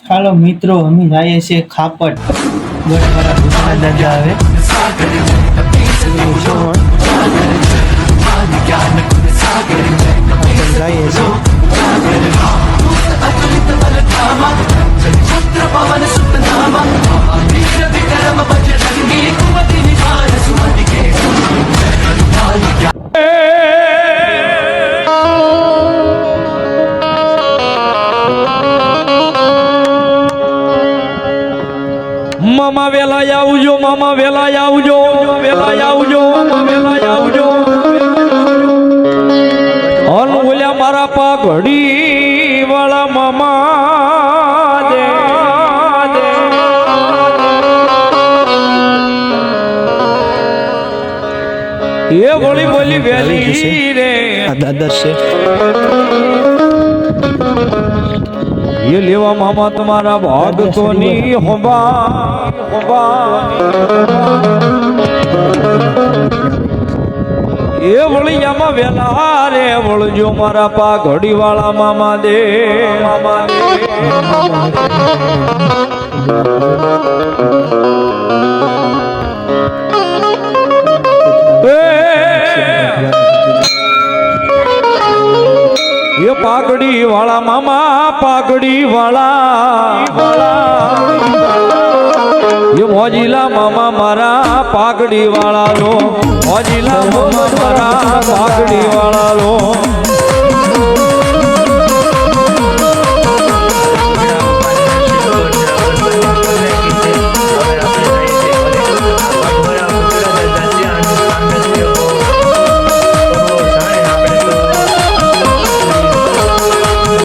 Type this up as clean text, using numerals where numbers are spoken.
હાલો મિત્રો, અમે જઈએ છીએ ખાપટ. ગોળાવાળા ભૂતના દાદા આવે. જઈએ છીએ. મામા વેલા આવજો, મામા વેલા આવજો, વેલા આવજો, વેલા આવજો. અન ઓલ્યા મારા પાઘડી વાળા મામા દે એ બોલી બોલી વેલી રે દાદા છે. ये लेवा मामा तुम्हारा भाग तो नहीं होगा ये वलिया मा वेला रे वलजो मारा पा घड़ी वाला मामा दे ये पागड़ी वाला मामा पागड़ी वाला ये मोजीला मामा मारा पागड़ी वाला लो, मोजीला मामा मारा पागड़ी वाला लो.